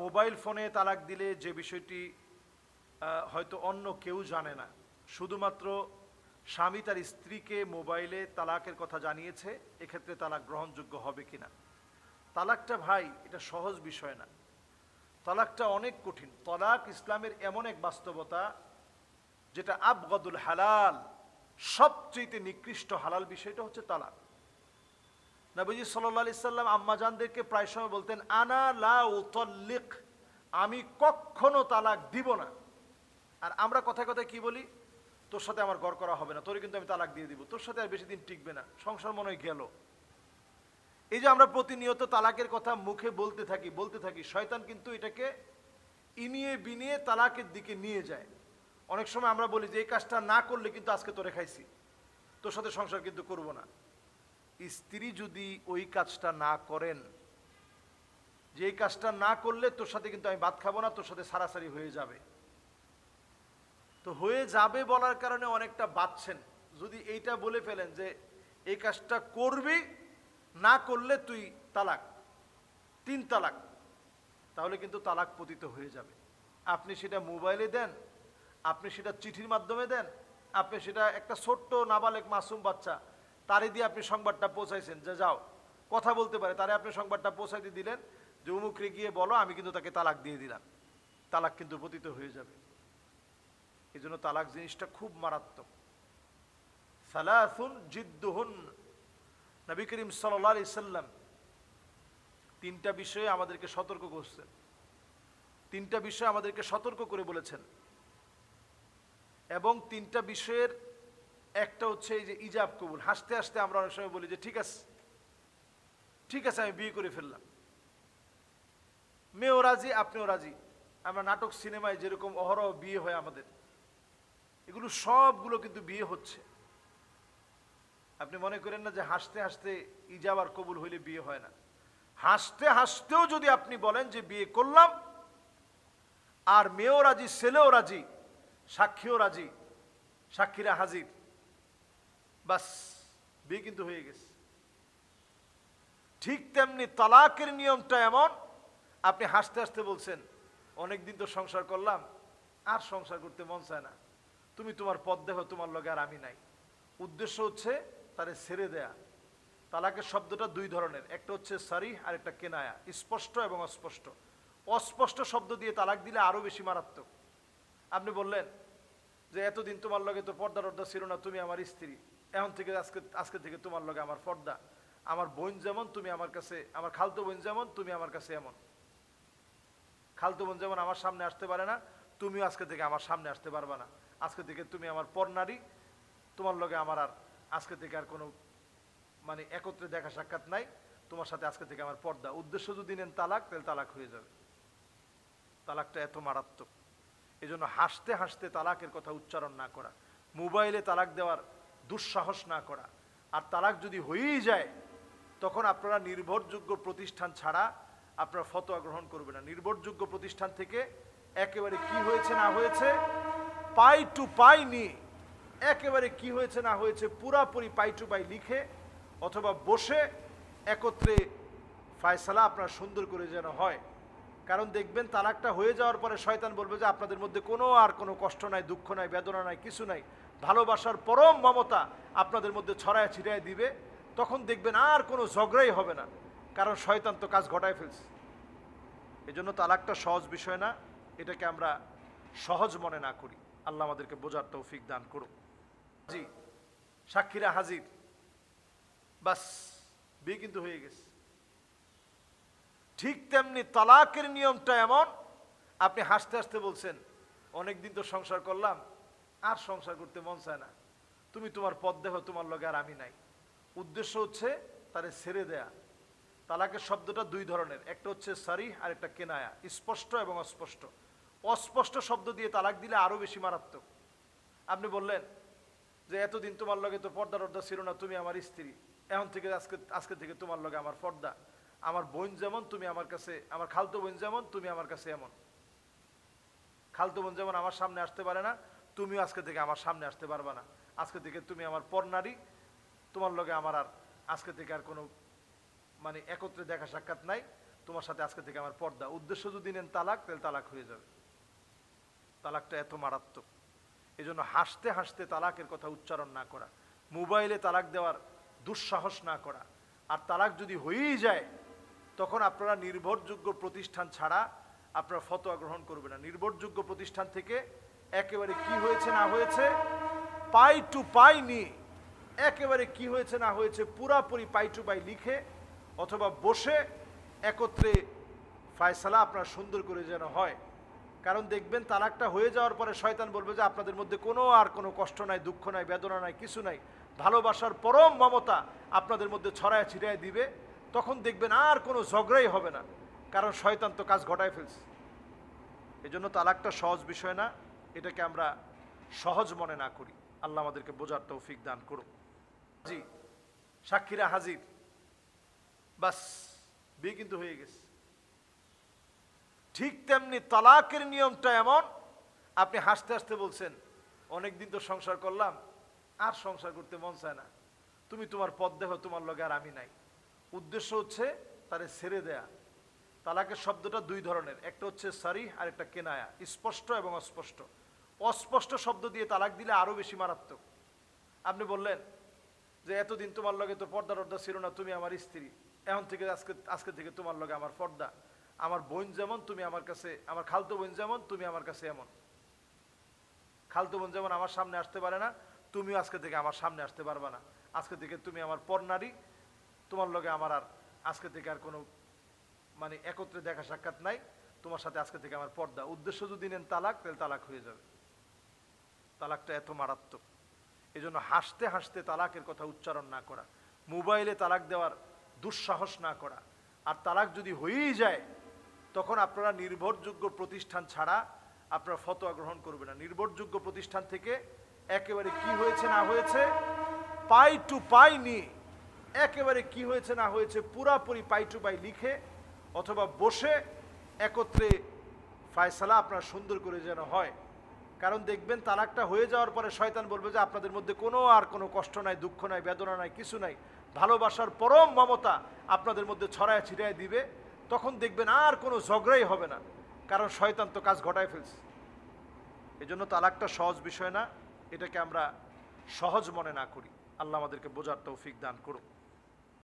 Mobile ফোনে তালাক দিলে যে বিষয়টি হয়তো অন্য কেউ জানে না, শুধুমাত্র স্বামী তার স্ত্রীকে মোবাইলে তালাকের কথা জানিয়েছে, এক্ষেত্রে তালাক গ্রহণযোগ্য হবে কিনা। তালাকটা ভাই এটা সহজ বিষয় না, তালাকটা অনেক কঠিন। তালাক ইসলামের এমন এক বাস্তবতা যেটা আবগাদুল হালাল, সবচেয়ে নিকৃষ্ট হালাল বিষয়টা হচ্ছে তালাক। নবীজি সাল্লাল্লাহু আলাইহি সাল্লাম আম্মাজানদেরকে প্রায় সময় বলতেন, আনা লা উতাল্লিক, আমি কখনো তালাক দিব না। আর আমরা কথায় কথায় কি বলি, তোর সাথে আমার ঘর করা হবে না, তোরে কিন্তু আমি তালাক দিয়ে দিব, তোর সাথে আর বেশি দিন টিকবে না, সংসার মনে হয় গেল। এই যে আমরা প্রতিনিয়ত তালাকের কথা মুখে বলতে থাকি, শয়তান কিন্তু এটাকে ইনিয়ে বিনিয়ে তালাকের দিকে নিয়ে যায়। অনেক সময় আমরা বলি যে এই কাজটা না করলে কিন্তু আজকে তোরে খাইছি, তোর সাথে সংসার কিন্তু করব না। স্ত্রী যদি ওই কাজটা না করেন, যে এই কাজটা না করলে তোর সাথে কিন্তু আমি ভাত খাবো না, তোর সাথে সারাসারি হয়ে যাবে, তো হয়ে যাবে বলার কারণে অনেকটা বাঁচছেন। যদি এইটা বলে ফেলেন যে এই কাজটা করবি, না করলে তুই তালাক, 3 তালাক, তাহলে কিন্তু তালাক পতিত হয়ে যাবে। আপনি সেটা মোবাইলে দেন, আপনি সেটা চিঠির মাধ্যমে দেন, আপনি সেটা একটা ছোট্ট নাবালেক মাসুম বাচ্চা, তারে দিয়ে আপনি সংবাদটা পৌঁছাইছেন যে যাও কথা বলতে পারে, তারে আপনি সংবাদটা পৌঁছাইতে দিলেন যে অমুকরে গিয়ে বলো আমি কিন্তু তাকে তালাক দিয়ে দিলাম, তালাক কিন্তু পতিত হয়ে যাবে। এই জন্য তালাক জিনিসটা খুব মারাত্মক। সালাসুন জিদ্দুহুন, নবী করিম সাল্লাল্লাহু আলাইহি সাল্লাম 3টা বিষয়ে আমাদেরকে সতর্ক করছেন, 3টা বিষয় আমাদেরকে সতর্ক করে বলেছেন। এবং 3টা বিষয়ের একটা হচ্ছে এই যে ইজাব কবুল। হাসতে হাসতে আমরা অনেক সময় বলি যে ঠিক আছে আমি বিয়ে করে ফেললাম, মেয়েও রাজি আপনিও রাজি। আমরা নাটক সিনেমায় যেরকম অহরহ বিয়ে হয় আমাদের, এগুলো সবগুলো কিন্তু বিয়ে হচ্ছে। আপনি মনে করেন না যে হাসতে হাসতে ইজাব আর কবুল হইলে বিয়ে হয় না। হাসতে হাসতেও যদি আপনি বলেন যে বিয়ে করলাম, আর মেয়েও রাজি ছেলেও রাজি, সাক্ষীও রাজি, সাক্ষীরা হাজির, বাস বিয়ে কিন্তু হয়ে গেছে। ঠিক তেমনি তালাকের নিয়মটা এমন, আপনি হাসতে হাসতে বলছেন অনেকদিন তো সংসার করলাম, আর সংসার করতে মন চায় না, তুমি তোমার পথ দেখো, তোমার লগে আর আমি নাই। উদ্দেশ্য হচ্ছে তারে ছেড়ে দেয়া। তালাকের শব্দটা 2 ধরনের, একটা হচ্ছে সারিহ আর একটা কেনায়া, স্পষ্ট এবং অস্পষ্ট। অস্পষ্ট শব্দ দিয়ে তালাক দিলে আরো বেশি মারাত্মক। আপনি বললেন যে এতদিন তোমার লগে তো পর্দা টর্দা ছিল না, তুমি আমার স্ত্রী, এখন থেকে আজকে থেকে তোমার লগে আমার পর্দা, আমার বোন যেমন তুমি আমার কাছে, আমার খালতো বোন যেমন তুমি আমার কাছে এমন, খালতো বোন যেমন আমার সামনে আসতে পারে না, তুমিও আজকে থেকে আমার সামনে আসতে পারবা না, আজকে থেকে তুমি আমার পর নারী, তোমার লগে আমার আর আজকে থেকে আর কোনো মানে একত্রে দেখা সাক্ষাৎ নাই, তোমার সাথে আজকে থেকে আমার পর্দা। উদ্দেশ্য যদি নেন তালাক, তাহলে তালাক হয়ে যাবে। তালাকটা এত মারাত্মক, এই জন্য হাসতে হাসতে তালাকের কথা উচ্চারণ না করা, মোবাইলে তালাক দেওয়ার দুঃসাহস না করা। আর তালাক যদি হয়েই যায়, তখন আপনারা নির্ভরযোগ্য প্রতিষ্ঠান ছাড়া আপনারা ফতোয়া গ্রহণ করবেন না। নির্ভরযোগ্য প্রতিষ্ঠান থেকে একেবারে কি হয়েছে না হয়েছে পাই টু পাই নিয়ে, একেবারে কি হয়েছে না হয়েছে পুরাপুরি পাই টু পাই লিখে অথবা বসে একত্রে ফায়সালা আপনার সুন্দর করে যেন হয়। কারণ দেখবেন তালাকটা হয়ে যাওয়ার পরে শয়তান বলবে যে আপনাদের মধ্যে কোনো কষ্ট নাই, দুঃখ নাই, বেদনা নাই, কিছু নাই, ভালোবাসার পরম মমতা আপনাদের মধ্যে ছড়ায় ছিটায় দিবে। তখন দেখবেন আর কোনো ঝগড়াই হবে না, কারণ শয়তান তো কাজ ঘটায় ফেলছে। এই জন্য তালাকটা সহজ বিষয় না, এটাকে আমরা সহজ মনে না করি। আল্লাহ আমাদেরকে বোঝার তৌফিক দান করুন। জি, সাক্ষীরা হাজির, বাস বিয়ে কিন্তু হয়ে গেছে। ঠিক তেমনি তালাকের নিয়মটা এমন, আপনি হাসতে হাসতে বলছেন অনেকদিন তো সংসার করলাম, আর সংসার করতে মন চায় না, তুমি তোমার পথ দেখো, তোমার লগে আর আমি নাই। উদ্দেশ্য হচ্ছে তারে ছেড়ে দেয়া। তালাকের শব্দটা 2 ধরনের, একটা হচ্ছে সারিহ আর একটা কেনায়া, স্পষ্ট এবং অস্পষ্ট। অস্পষ্ট শব্দ দিয়ে তালাক দিলে আরো বেশি মারাত্মক। আপনি বললেন যে এতদিন তোমার লগে তো পর্দা টর্দা ছিল না, তুমি আমার স্ত্রী, এখন থেকে আজকে থেকে তোমার লগে আমার পর্দা, আমার বোন যেমন তুমি আমার কাছে, আমার খালতো বোন যেমন তুমি আমার কাছে এমন, খালতো বোন যেমন আমার সামনে আসতে পারে না, তুমিও আজকে থেকে আমার সামনে আসতে পারবা না, আজকে থেকে তুমি আমার পর নারী, তোমার লগে আমার আর আজকে থেকে আর কোনো মানে একত্রে দেখা সাক্ষাৎ নাই, তোমার সাথে আজকে থেকে আমার পর্দা। উদ্দেশ্য যদি নেন তালাক, তাহলে তালাক হয়ে যাবে। তালাকটা এত মারাত্মক, এই জন্য হাসতে হাসতে তালাকের কথা উচ্চারণ না করা, মোবাইলে তালাক দেওয়ার দুঃসাহস না করা। আর তালাক যদি হয়েই যায়, তখন আপনারা নির্ভরযোগ্য প্রতিষ্ঠান ছাড়া আপনারা ফতোয়া গ্রহণ করবেন না। নির্ভরযোগ্য প্রতিষ্ঠান থেকে একেবারে কি হয়েছে না হয়েছে পাই টু পাই নিয়ে, একেবারে কি হয়েছে না হয়েছে পুরাপুরি পাই টু পাই লিখে অথবা বসে একত্রে ফায়সালা আপনার সুন্দর করে যেন হয়। কারণ দেখবেন তালাকটা হয়ে যাওয়ার পরে শয়তান বলবে যে আপনাদের মধ্যে কোনো কষ্ট নাই, দুঃখ নাই, বেদনা নাই, কিছু নাই, ভালোবাসার পরম মমতা আপনাদের মধ্যে ছড়ায় ছিটায় দিবে। তখন দেখবেন আর কোনো ঝগড়াই হবে না, কারণ শয়তান তো কাজ ঘটায় ফেলছে। এই জন্য তালাকটা সহজ বিষয় না, এটাকে আমরা সহজ মনে না করি। আল্লাহ আমাদেরকে বোঝার তৌফিক দান করুন। জি, সাক্ষীরা হাজির, বাস বিয়ে কিন্তু হয়ে গেছে। ঠিক তেমনি তালাকের নিয়মটা এমন, আপনি হাসতে হাসতে বলছেন অনেকদিন তো সংসার করলাম, আর সংসার করতে মন চায় না, তুমি তোমার পথ দেখো, তোমার লগে আর আমি নাই। উদ্দেশ্য হচ্ছে তারে ছেড়ে দেয়া। তালাকের শব্দটা দুই ধরনের, একটা হচ্ছে সারিহ আর একটা কেনায়া, স্পষ্ট এবং অস্পষ্ট। অস্পষ্ট শব্দ দিয়ে তালাক দিলে আরো বেশি মারাত্মক। আপনি বললেন যে এতদিন তোমার লগে তো পর্দা টর্দা ছিল না, তুমি আমার স্ত্রী, এখন থেকে আজকে থেকে তোমার লগে আমার পর্দা। আমার বোন যেমন তুমি আমার কাছে, আমার খালতো বোন যেমন তুমি আমার কাছে এমন। খালতো বোন যেমন আমার সামনে আসতে পারে না, তুমিও আজকে থেকে আমার সামনে আসতে পারবে না। আজকে থেকে তুমি আমার পর নারী, তোমার লগে আমার আর আজকে থেকে আর কোনো মানে একত্রে দেখা সাক্ষাৎ নাই, তোমার সাথে আজকে থেকে আমার পর্দা। উদ্দেশ্য যদি নেন তালাক, তাহলে তালাক হয়ে যাবে। তালাকটা এত মারাত্মক, এই জন্য হাসতে হাসতে তালাকের কথা উচ্চারণ না করা, মোবাইলে তালাক দেওয়ার দুঃসাহস না করা। আর তালাক যদি হয়েই যায়, তখন আপনারা নির্ভরযোগ্য প্রতিষ্ঠান ছাড়া আপনারা ফতোয়া গ্রহণ করবেন না। নির্ভরযোগ্য প্রতিষ্ঠান থেকে একেবারে কি হয়েছে না হয়েছে পাই টু পাই নিয়ে, একেবারে কি হয়েছে না হয়েছে পুরাপুরি পাই টু পাই লিখে অথবা বসে একত্রে ফায়সালা আপনার সুন্দর করে যেন হয়। কারণ দেখবেন তালাকটা হয়ে যাওয়ার পরে শয়তান বলবে যে আপনাদের মধ্যে কোনো কষ্ট নাই, দুঃখ নাই, বেদনা নাই, কিছু নাই, ভালোবাসার পরম মমতা আপনাদের মধ্যে ছড়ায় ছিটায় দিবে। তখন দেখবেন আর কোনো ঝগড়াই হবে না, কারণ শয়তান তো কাজ ঘটায় ফেলছে। এই জন্য তালাকটা সহজ বিষয় না, এটাকে আমরা সহজ মনে না করি। আল্লাহ আমাদেরকে বোঝার তৌফিক দান করুন।